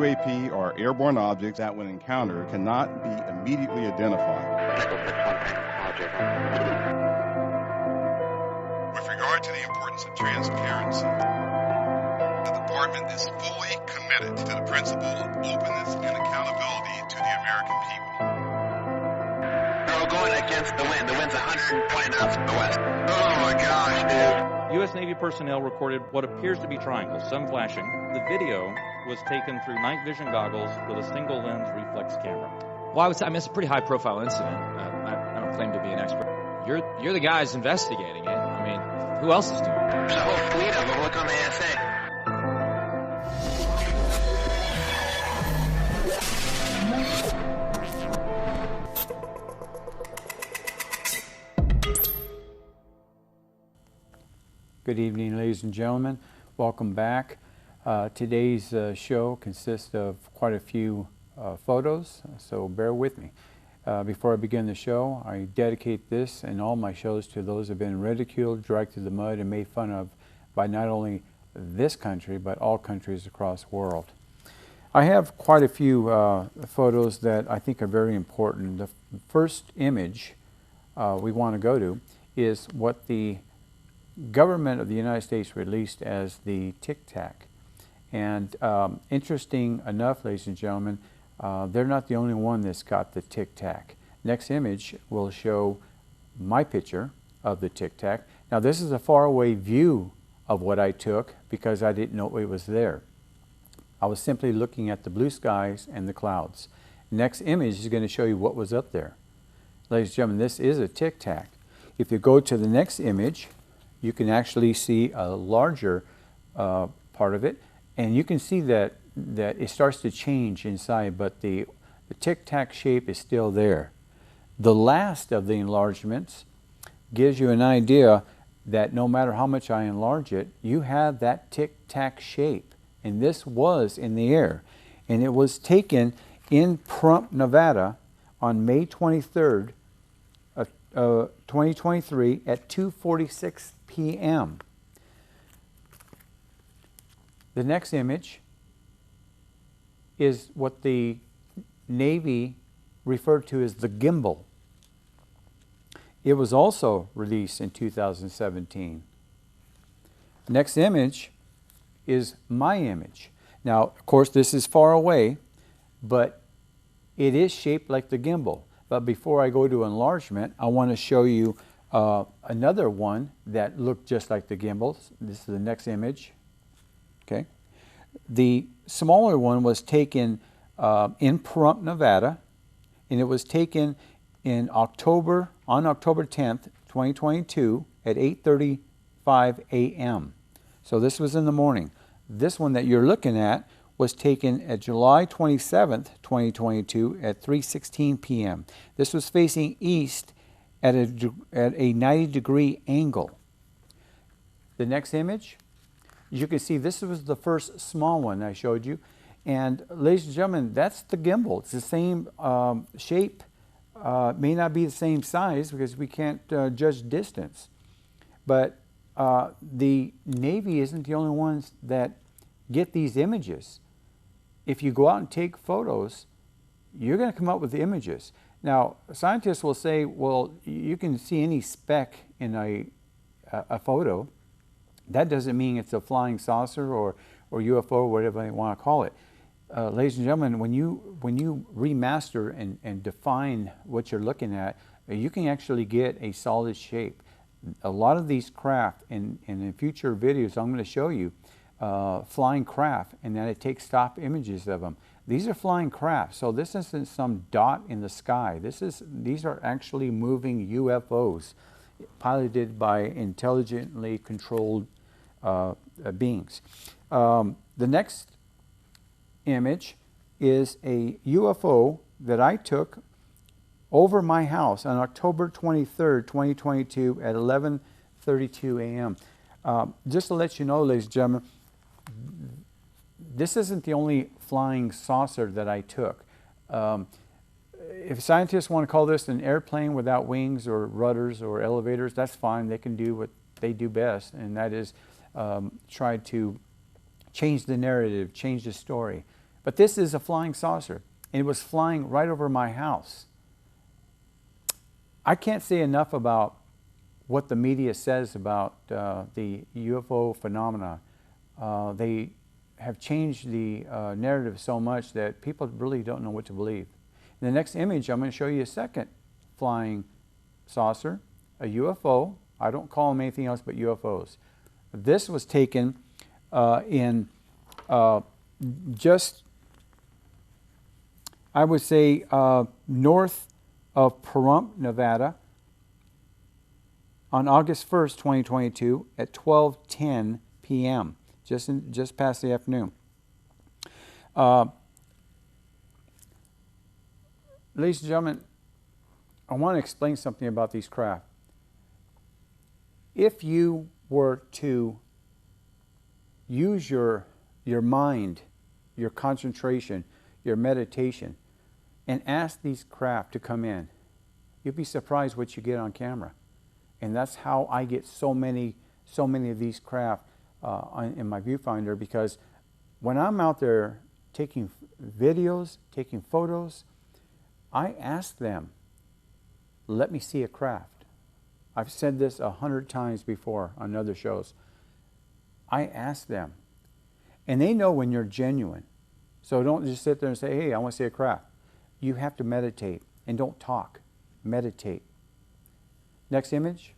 UAP are airborne objects that, when encountered, cannot be immediately identified. With regard to the importance of transparency, the Department is fully committed to the principle of openness and accountability to the American people. We're going against the wind. The wind's 120 knots from the west. Oh my gosh, dude. U.S. Navy personnel recorded what appears to be triangles, some flashing. The video was taken through night vision goggles with a single lens reflex camera. Well, I would say, I mean, it's a pretty high-profile incident. I don't claim to be an expert. You're the guys investigating it. I mean, who else is doing it? There's a whole fleet of them. Look on the ASA. Good evening, ladies and gentlemen. Welcome back. Today's show consists of quite a few photos, so bear with me. Before I begin the show, I dedicate this and all my shows to those who have been ridiculed, dragged through the mud, and made fun of by not only this country, but all countries across the world. I have quite a few photos that I think are very important. The first image we want to go to is what the government of the United States released as the Tic Tac. And interesting enough, ladies and gentlemen, they're not the only one that's got the Tic Tac. Next image will show my picture of the Tic Tac. Now this is a faraway view of what I took because I didn't know it was there. I was simply looking at the blue skies and the clouds. Next image is going to show you what was up there. Ladies and gentlemen, this is a Tic Tac. If you go to the next image, you can actually see a larger part of it, and you can see that it starts to change inside, but the Tic Tac shape is still there. The last of the enlargements gives you an idea that no matter how much I enlarge it, you have that Tic Tac shape, and this was in the air, and it was taken in Pahrump, Nevada on May 23rd of 2023 at 2:46 p.m. The next image is what the Navy referred to as the gimbal. It was also released in 2017. Next image is my image. Now, of course, this is far away, but it is shaped like the gimbal. But before I go to enlargement, I want to show you another one that looked just like the gimbal. This is the next image. Okay. The smaller one was taken in Pahrump, Nevada, and it was taken on October 10th, 2022 at 8:35 a.m. So this was in the morning. This one that you're looking at was taken at July 27th, 2022 at 3:16 p.m. This was facing east at a 90-degree angle. The next image, you can see this was the first small one I showed you. And ladies and gentlemen, that's the gimbal. It's the same shape. May not be the same size because we can't judge distance. But the Navy isn't the only ones that get these images. If you go out and take photos, you're going to come up with the images. Now, scientists will say, well, you can see any speck in a photo. That doesn't mean it's a flying saucer or UFO or whatever you want to call it. Ladies and gentlemen, when you remaster and define what you're looking at, you can actually get a solid shape. A lot of these craft, and in future videos I'm going to show you, flying craft, and then it takes stock images of them. These are flying craft, so this isn't some dot in the sky. These are actually moving UFOs, piloted by intelligently controlled beings. The next image is a UFO that I took over my house on October 23rd, 2022 at 11:32 a.m. Just to let you know, ladies and gentlemen, this isn't the only flying saucer that I took. If scientists want to call this an airplane without wings or rudders or elevators, that's fine. They can do what they do best, and that is try to change the narrative, change the story. But this is a flying saucer, and it was flying right over my house. I can't say enough about what the media says about the UFO phenomena. They have changed the narrative so much that people really don't know what to believe. In the next image, I'm going to show you a second flying saucer, a UFO. I don't call them anything else but UFOs. This was taken in just, I would say, north of Pahrump, Nevada, on August 1st, 2022, at 12:10 p.m., just past the afternoon. Ladies and gentlemen, I want to explain something about these craft. If you were to use your mind, your concentration, your meditation, and ask these craft to come in, you'd be surprised what you get on camera. And that's how I get so many of these craft in my viewfinder, because when I'm out there taking videos, taking photos, I ask them, let me see a craft. I've said this 100 times before on other shows. I ask them, and they know when you're genuine. So don't just sit there and say, hey, I want to see a craft. You have to meditate, and don't talk. Meditate. Next image.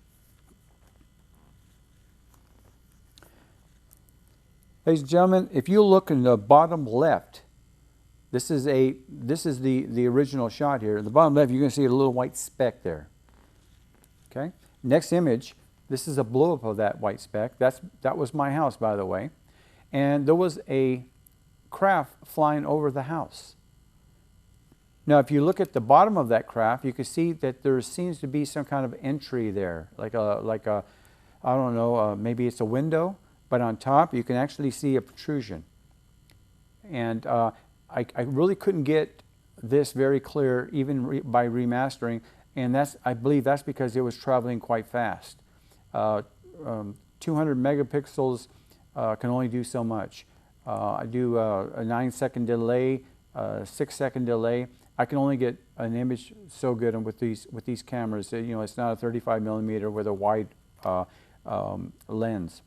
Ladies and gentlemen, if you look in the bottom left, this is the original shot here. In the bottom left, you're going to see a little white speck there. Okay. Next image. This is a blow up of that white speck. That was my house, by the way, and there was a craft flying over the house. Now, if you look at the bottom of that craft, you can see that there seems to be some kind of entry there, like a I don't know, maybe it's a window, but on top you can actually see a protrusion. And I really couldn't get this very clear, even by remastering, and I believe that's because it was traveling quite fast. 200 megapixels can only do so much. I do a 9-second delay, 6-second delay. I can only get an image so good with these cameras. You know, it's not a 35 millimeter with a wide lens.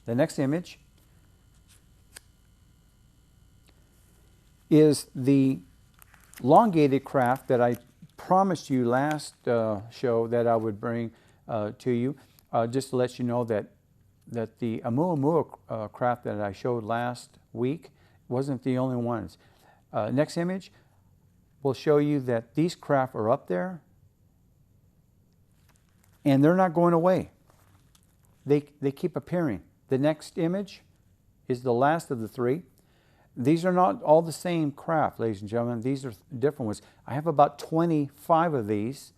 The next image is the elongated craft that I promised you last show that I would bring to you, just to let you know that the Oumuamua craft that I showed last week wasn't the only ones. Next image will show you that these craft are up there and they're not going away. They keep appearing. The next image is the last of the three. These are not all the same craft, ladies and gentlemen. These are different ones. I have about 25 of these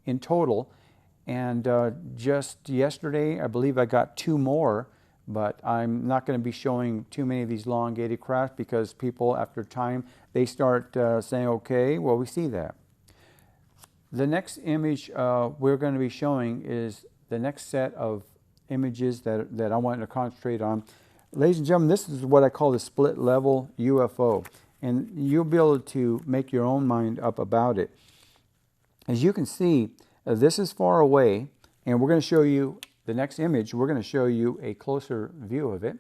in total, and just yesterday I believe I got 2 more, but I'm not going to be showing too many of these elongated craft because people, after time, they start saying, okay, well, we see that. The next image we're going to be showing is the next set of images that I want to concentrate on. Ladies and gentlemen, this is what I call the split level UFO, and you'll be able to make your own mind up about it. As you can see, this is far away, and we're going to show you the next image. We're going to show you a closer view of it.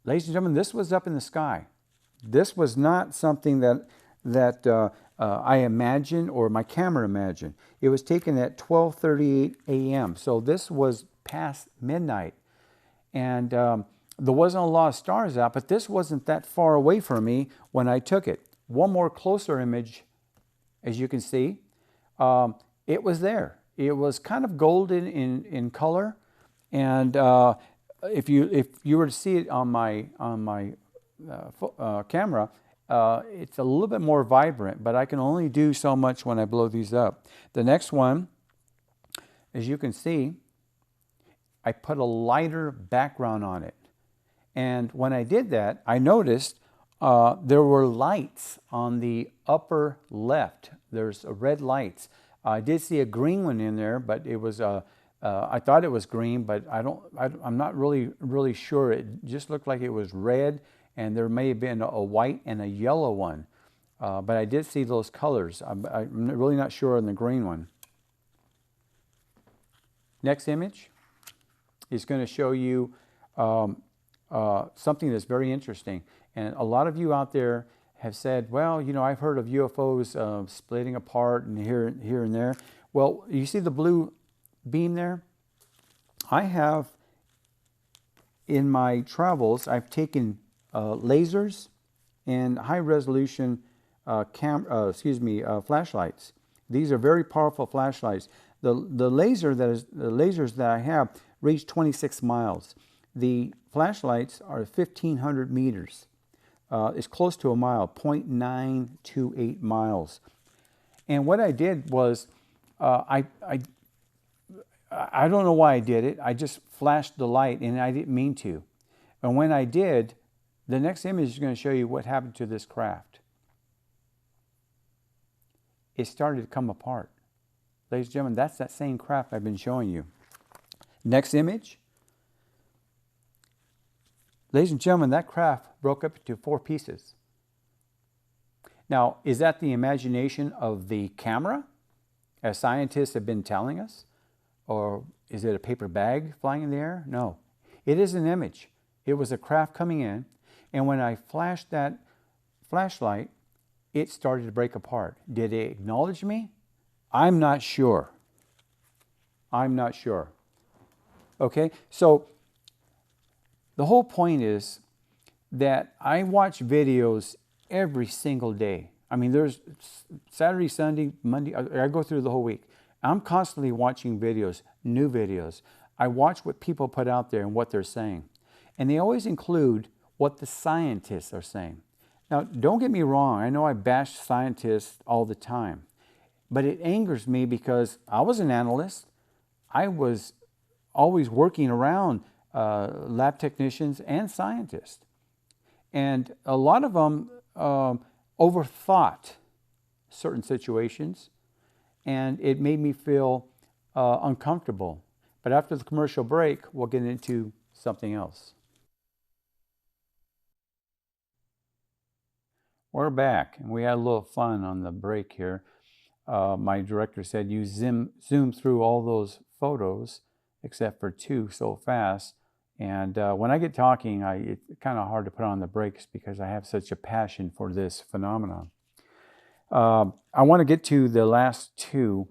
Ladies and gentlemen, this was up in the sky. This was not something that I imagined or my camera imagined. It was taken at 12:38 a.m. So this was past midnight, and there wasn't a lot of stars out, but this wasn't that far away from me when I took it. One more closer image, as you can see, it was there. It was kind of golden in color, and if you were to see it on my camera, it's a little bit more vibrant, but I can only do so much when I blow these up. The next one, as you can see, I put a lighter background on it. And when I did that, I noticed there were lights on the upper left. There's red lights. I did see a green one in there, but it was I thought it was green, but I'm not really sure. It just looked like it was red, and there may have been a white and a yellow one, but I did see those colors. I'm really not sure on the green one. Next image is going to show you something that's very interesting. And a lot of you out there have said, well, you know, I've heard of UFOs splitting apart and here and there. Well, you see the blue beam there? I have, in my travels, I've taken lasers and high-resolution flashlights. These are very powerful flashlights. The lasers that I have reach 26 miles. The flashlights are 1,500 meters. It's close to a mile, 0.928 miles. And what I did was, I don't know why I did it. I just flashed the light, and I didn't mean to. And when I did, the next image is going to show you what happened to this craft. It started to come apart. Ladies and gentlemen, that's that same craft I've been showing you. Next image. Ladies and gentlemen, that craft broke up into 4 pieces. Now, is that the imagination of the camera, as scientists have been telling us? Or is it a paper bag flying in the air? No. It is an image. It was a craft coming in, and when I flashed that flashlight, it started to break apart. Did it acknowledge me? I'm not sure. I'm not sure. Okay, so the whole point is that I watch videos every single day. I mean, there's Saturday, Sunday, Monday, I go through the whole week. I'm constantly watching videos, new videos. I watch what people put out there and what they're saying. And they always include what the scientists are saying. Now, don't get me wrong. I know I bash scientists all the time. But it angers me because I was an analyst. I was always working around lab technicians and scientists. And a lot of them overthought certain situations, and it made me feel uncomfortable. But after the commercial break, we'll get into something else. We're back, and we had a little fun on the break here. My director said you zoom through all those photos except for 2 so fast. And when I get talking, it's kind of hard to put on the brakes because I have such a passion for this phenomenon. I want to get to the last 2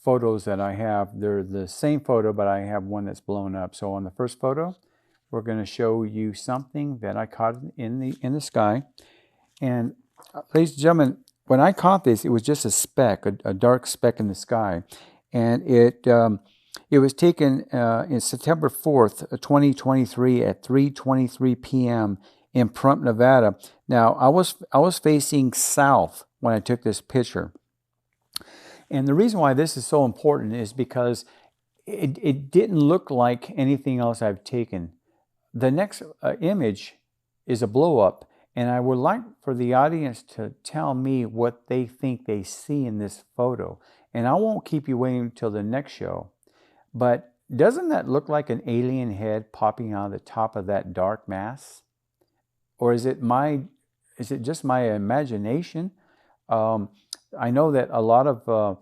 photos that I have. They're the same photo, but I have one that's blown up. So on the first photo, we're going to show you something that I caught in the sky. And ladies and gentlemen, when I caught this, it was just a speck, a dark speck in the sky. And it was taken in September 4th, 2023 at 3:23 p.m. in Pahrump, Nevada. Now, I was facing south when I took this picture. And the reason why this is so important is because it didn't look like anything else I've taken. The next image is a blow-up. And I would like for the audience to tell me what they think they see in this photo. And I won't keep you waiting until the next show. But doesn't that look like an alien head popping out of the top of that dark mass? Or is it just my imagination? I know that a lot of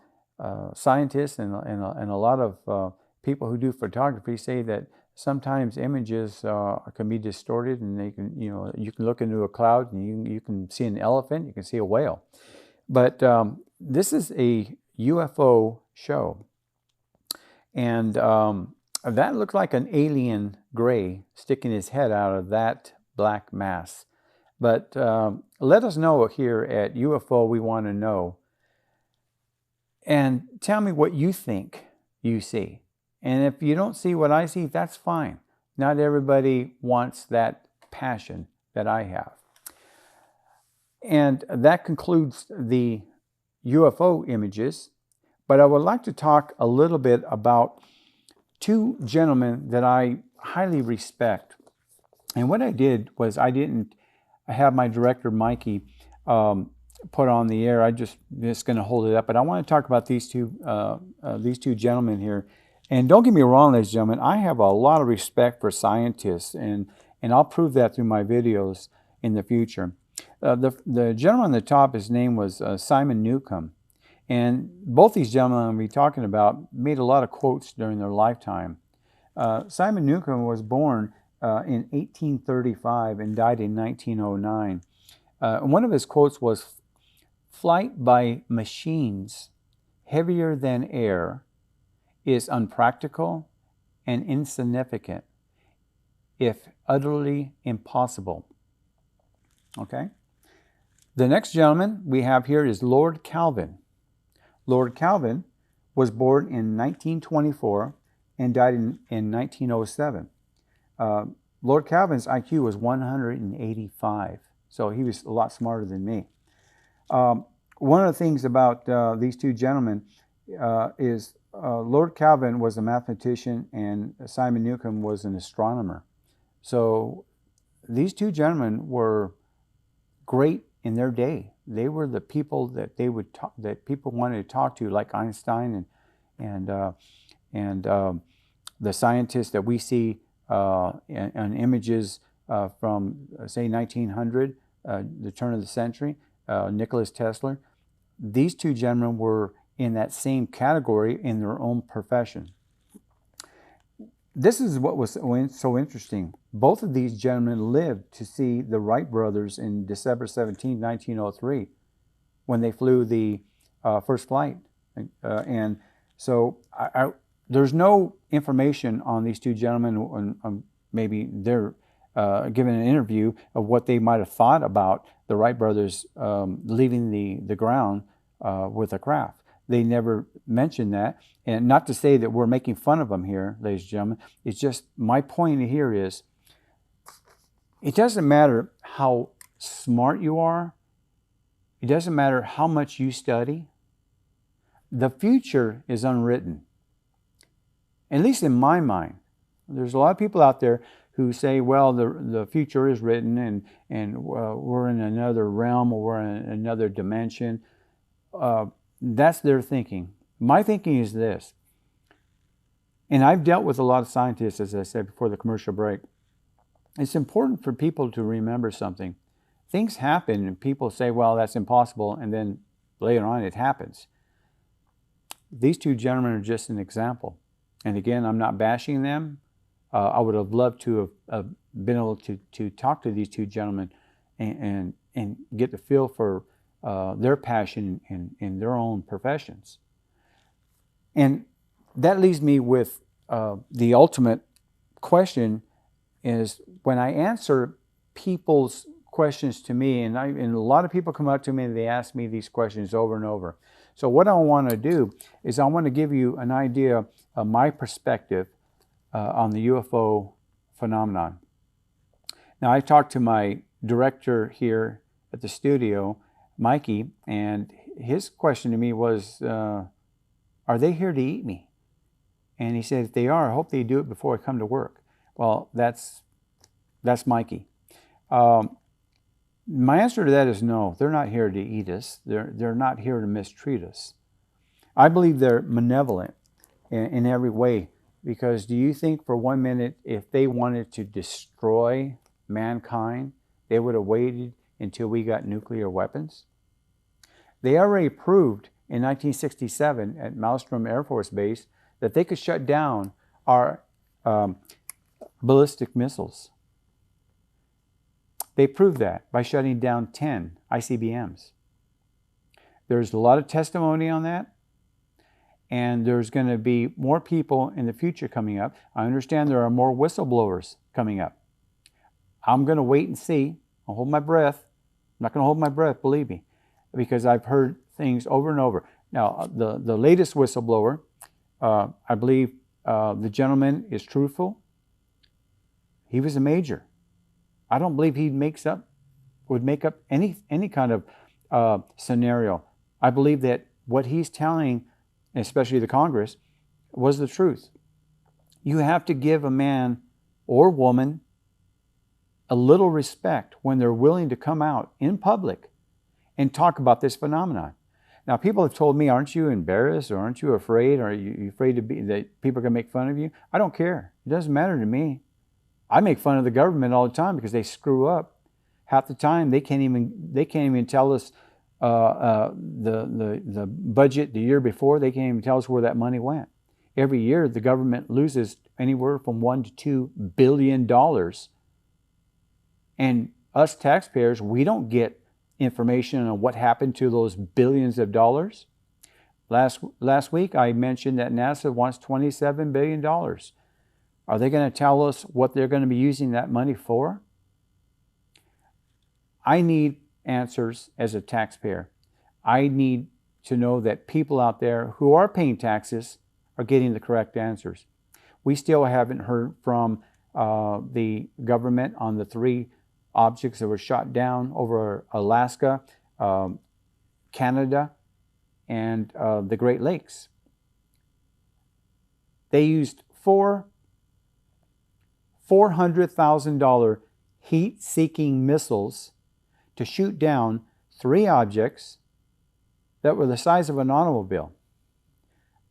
scientists and a lot of people who do photography say that sometimes images can be distorted, and they can, you can look into a cloud and you can see an elephant, you can see a whale. But this is a UFO show, and that looked like an alien gray sticking his head out of that black mass. But let us know here at UFO We Want to Know, and tell me what you think you see. And if you don't see what I see, that's fine. Not everybody wants that passion that I have. And that concludes the UFO images. But I would like to talk a little bit about 2 gentlemen that I highly respect. And what I did was I didn't have my director, Mikey, put on the air. I'm just going to hold it up. But I want to talk about these two gentlemen here. And don't get me wrong, ladies and gentlemen, I have a lot of respect for scientists, and I'll prove that through my videos. in the future. The gentleman on the top, his name was Simon Newcomb. And both these gentlemen I'm talking about made a lot of quotes during their lifetime. Simon Newcomb was born in 1835 and died in 1909. One of his quotes was, "Flight by machines heavier than air is unpractical and insignificant, if utterly impossible." Okay? The next gentleman we have here is Lord Kelvin. Lord Kelvin was born in 1924 and died in 1907. Lord Kelvin's IQ was 185, so he was a lot smarter than me. One of the things about these two gentlemen is Lord Kelvin was a mathematician and Simon Newcomb was an astronomer. So these two gentlemen were great in their day. They were the people that that people wanted to talk to, like Einstein and the scientists that we see on images from, say, 1900, the turn of the century, Nicholas Tesla. These two gentlemen were in that same category in their own profession. This is what was so interesting. Both of these gentlemen lived to see the Wright brothers in December 17, 1903, when they flew the first flight. And so there's no information on these two gentlemen, maybe they're given an interview of what they might have thought about the Wright brothers leaving the ground with a craft. They never mentioned that. And not to say that we're making fun of them here, ladies and gentlemen. It's just, my point here is, it doesn't matter how smart you are. It doesn't matter how much you study. The future is unwritten. At least in my mind. There's a lot of people out there who say, well, the future is written and we're in another realm or we're in another dimension. That's their thinking. My thinking is this, and I've dealt with a lot of scientists, as I said before the commercial break. It's important for people to remember something. Things happen and people say, well, that's impossible, and then later on it happens. These two gentlemen are just an example. And again, I'm not bashing them. I would have loved to have been able to talk to these two gentlemen and get the feel for their passion in their own professions. And that leaves me with the ultimate question is, when I answer people's questions to me, and a lot of people come up to me and they ask me these questions over and over. So what I want to do is I want to give you an idea of my perspective on the UFO phenomenon. Now, I talked to my director here at the studio, Mikey, and his question to me was, are they here to eat me? And he said, if they are, I hope they do it before I come to work. Well, that's Mikey. My answer to that is no, they're not here to eat us. They're not here to mistreat us. I believe they're malevolent in every way, because do you think for 1 minute, if they wanted to destroy mankind, they would have waited until we got nuclear weapons? They already proved in 1967 at Malmstrom Air Force Base that they could shut down our ballistic missiles. They proved that by shutting down 10 ICBMs. There's a lot of testimony on that, and there's going to be more people in the future coming up. I understand there are more whistleblowers coming up. I'm going to wait and see. I'll hold my breath. I'm not going to hold my breath, believe me, because I've heard things over and over. Now, the latest whistleblower, I believe the gentleman is truthful. He was a major. I don't believe he would make up any kind of scenario. I believe that what he's telling, especially the Congress, was the truth. You have to give a man or woman a little respect when they're willing to come out in public and talk about this phenomenon. Now, people have told me, aren't you embarrassed, or aren't you afraid, or are you afraid that people are going to make fun of you? I don't care. It doesn't matter to me. I make fun of the government all the time because they screw up. Half the time they can't even tell us the budget the year before. They can't even tell us where that money went. Every year the government loses anywhere from $1 to $2 billion, and us taxpayers, we don't get information on what happened to those billions of dollars. Last week I mentioned that NASA wants $27 billion. Are they going to tell us what they're going to be using that money for? I need answers as a taxpayer. I need to know that people out there who are paying taxes are getting the correct answers. We still haven't heard from the government on the 3 objects that were shot down over Alaska, Canada, and the Great Lakes. They used $400,000 heat-seeking missiles to shoot down 3 objects that were the size of an automobile.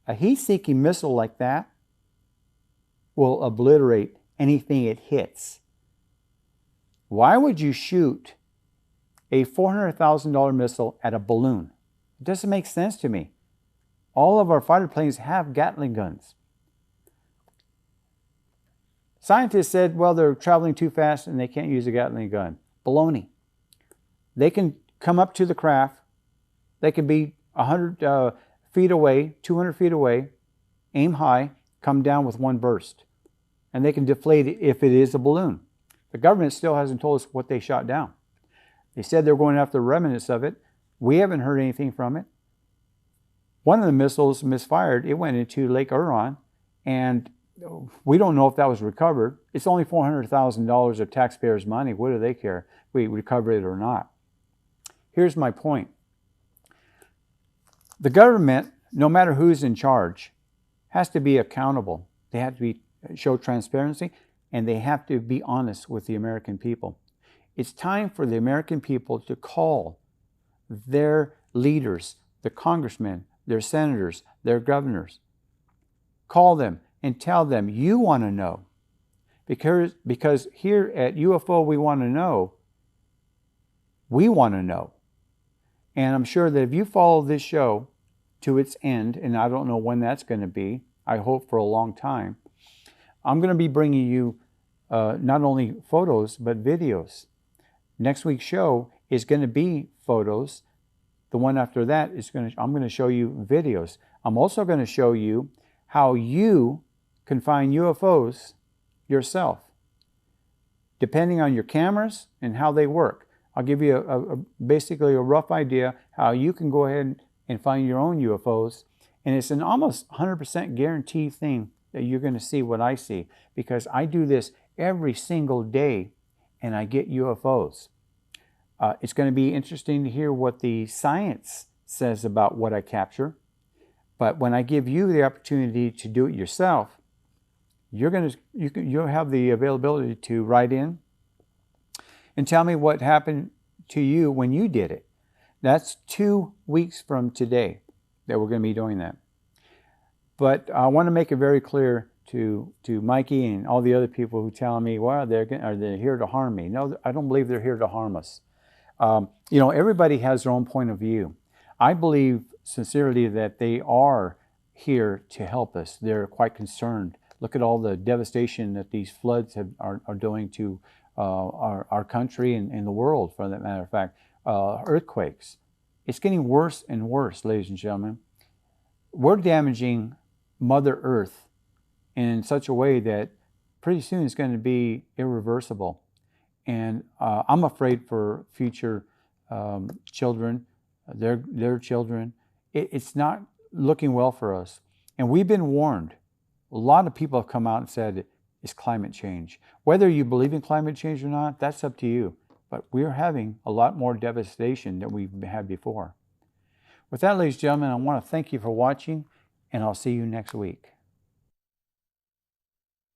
A heat-seeking missile like that will obliterate anything it hits. Why would you shoot a $400,000 missile at a balloon? It doesn't make sense to me. All of our fighter planes have Gatling guns. Scientists said, well, they're traveling too fast and they can't use a Gatling gun. Baloney. They can come up to the craft. They can be 100 feet away, 200 feet away, aim high, come down with one burst. And they can deflate it if it is a balloon. The government still hasn't told us what they shot down. They said they're going after the remnants of it. We haven't heard anything from it. One of the missiles misfired. It went into Lake Huron, and we don't know if that was recovered. It's only $400,000 of taxpayers' money. What do they care if we recover it or not? Here's my point. The government, no matter who's in charge, has to be accountable. They have to show transparency, and they have to be honest with the American people. It's time for the American people to call their leaders, the congressmen, their senators, their governors. Call them and tell them, you want to know. Because here at UFO we want to know. We want to know. And I'm sure that if you follow this show to its end, and I don't know when that's going to be, I hope for a long time, I'm going to be bringing you not only photos, but videos. Next week's show is going to be photos. The one after that I'm going to show you videos. I'm also going to show you how you can find UFOs yourself, depending on your cameras and how they work. I'll give you basically a rough idea how you can go ahead and find your own UFOs. And it's an almost 100% guaranteed thing that you're going to see what I see, because I do this every single day and I get UFOs. It's going to be interesting to hear what the science says about what I capture. But when I give you the opportunity to do it yourself, you'll have the availability to write in and tell me what happened to you when you did it. That's 2 weeks from today that we're going to be doing that. But I want to make it very clear to Mikey and all the other people who tell me, well, are they here to harm me? No, I don't believe they're here to harm us. Everybody has their own point of view. I believe sincerely that they are here to help us. They're quite concerned. Look at all the devastation that these floods are doing to our country and the world, for that matter of fact. Earthquakes. It's getting worse and worse, ladies and gentlemen. We're damaging Mother Earth in such a way that pretty soon it's going to be irreversible. And I'm afraid for future children, their children. It's not looking well for us. And we've been warned. A lot of people have come out and said it's climate change. Whether you believe in climate change or not, that's up to you. But we're having a lot more devastation than we've had before. With that, ladies and gentlemen, I want to thank you for watching, and I'll see you next week.